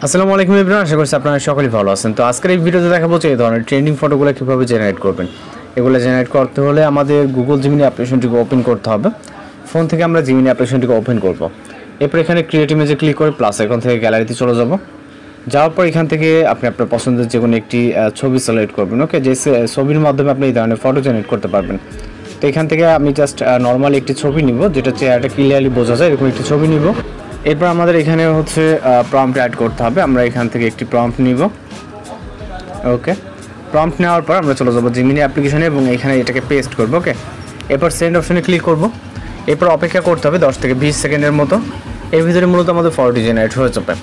আসসালামু আলাইকুম এভরিওয়ান, আশা করছি আপনারা সকলেই ভালো আছেন। তো আজকের এই ভিডিওতে দেখাবো যে এই ধরনের ট্রেন্ডিং ফটোগুলো কীভাবে জেনারেট করবেন। এগুলো জেনারেট করতে হলে আমাদের গুগল জিমিনি অ্যাপ্লিকেশনটিকে ওপেন করতে হবে। ফোন থেকে আমরা জিমিনি অ্যাপ্লিকেশনটিকে ওপেন করব। এরপর এখানে ক্রিয়েট ইমেজে ক্লিক করে প্লাস এখন থেকে গ্যালারিতে চলে যাব। যাওয়ার পর এখান থেকে আপনি আপনার পছন্দের যে কোনো একটি ছবি সিলেক্ট করবেন। ওকে, যে ছবির মাধ্যমে আপনি এই ধরনের ফটো জেনারেট করতে পারবেন। তো এখান থেকে আমি জাস্ট নর্মালি একটি ছবি নিব, যেটা চেহারাটা ক্লিয়ারলি বোঝা যায়, এরকম একটি ছবি নিব। এরপর আমাদের এখানে হচ্ছে প্রম্পট অ্যাড করতে হবে। আমরা এখান থেকে একটি প্রম্পট নিব। ওকে, প্রম্পট নেওয়ার পর আমরা চলে যাবো জিমিনি অ্যাপ্লিকেশনে এবং এখানে এটাকে পেস্ট করবো। ওকে, এরপর সেন্ড অপশনে ক্লিক করব। এরপর অপেক্ষা করতে হবে 10 থেকে 20 সেকেন্ডের মতো। এর ভিতরে মূলত আমাদের ফটোটি জেনারেট হয়ে যাবে।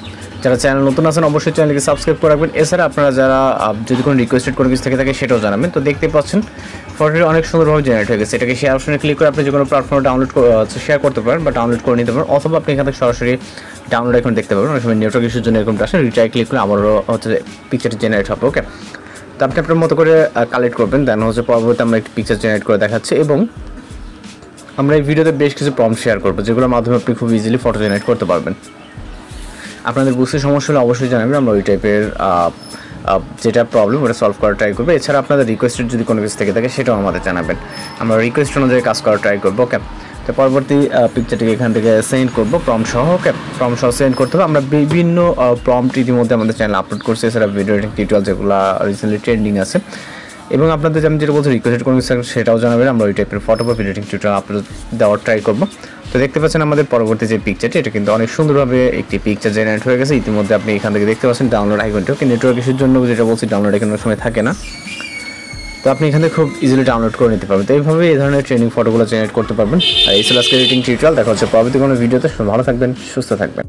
যারা চ্যানেল নতুন আছেন অবশ্যই চ্যানেলকে সাবস্ক্রাইব করে রাখবেন। এছাড়া আপনারা যারা যদি কোনো রিকোয়েস্টেড কোনো কিছু থেকে থাকে সেটাও জানাবেন। তো দেখতে পাচ্ছেন ফটোটি অনেক সুন্দরভাবে জেনারেট হয়ে গেছে। এটাকে শেয়ার অপশনে ক্লিক করে আপনি যে কোনো প্ল্যাটফর্মে ডাউনলোড শেয়ার করতে পারেন বা ডাউনলোড করে নিতে পারেন, অথবা আপনি এখান থেকে সরাসরি ডাউনলোড এখন দেখতে পাবেন। অনেক সময় নেটওয়ার্ক ইস্যুর জন্য এরকমটা আসে, রিট্রাই ক্লিক করে আবারও হচ্ছে পিকচারটি জেনারেট হবে। ওকে, তো আপনি আপনার মতো করে কালেক্ট করবেন। দেন হচ্ছে পরবর্তী আমরা একটি পিকচার জেনারেট করে দেখাচ্ছি এবং আমরা এই ভিডিওতে বেশ কিছু প্রম্পট শেয়ার করবো, যেগুলোর মাধ্যমে আপনি খুব ইজিলি ফটো জেনারেট করতে পারবেন। আপনাদের বুঝতে সমস্যা হলে অবশ্যই জানাবেন, আমরা ওই টাইপের যেটা প্রবলেম ওটা সলভ করার ট্রাই করবো। এছাড়া আপনাদের রিকোয়েস্টেড যদি কোনো কিছু থেকে থাকে সেটাও আমাদের জানাবেন, আমরা রিকোয়েস্ট অনুযায়ী কাজ করার ট্রাই করবো। ওকে, তো পরবর্তী পিকচারটিকে এখান থেকে সেন্ড করবো প্রম্পট সহ। ওকে, প্রম্পট সহ সেন্ড করতে হবে। আমরা বিভিন্ন প্রম্পট ইতিমধ্যে আমাদের চ্যানেলে আপলোড করছি। এছাড়া ভিডিও এডিটিং টিউটোরিয়াল যেগুলো রিসেন্টলি ট্রেন্ডিং আছে, এবং আপনাদের আমি যেটা বলছি রিকোয়েস্টেড কোনো কিছু সেটাও জানাবেন, আমরা ওই টাইপের ফটো বা ভিডিও এডিটিং টিউটোরিয়াল আপলোড দেওয়ার ট্রাই করবো। তো দেখতে পাচ্ছেন আমাদের পরবর্তী যে পিকচারটি, এটা কিন্তু অনেক সুন্দরভাবে একটি পিকচার জেনারেট হয়ে গেছে। ইতিমধ্যে আপনি এখান থেকে দেখতে পাচ্ছেন ডাউনলোড আইকনটি। ওকে, নেটওয়ার্ক ইস্যুর জন্য যেটা বলছি ডাউনলোড আইকন অনেক সময় থাকে না, তো আপনি এখান থেকে খুব ইজিলি ডাউনলোড করে নিতে পারবেন। তো এইভাবে এই ধরনের ট্রেনিং ফটোগুলো জেনারেট করতে পারবেন। আর এই ছিল আজকের এডিটিং টিউটোরিয়াল। দেখা হচ্ছে পরবর্তী কোনো ভিডিওতে। ভালো থাকবেন, সুস্থ থাকবেন।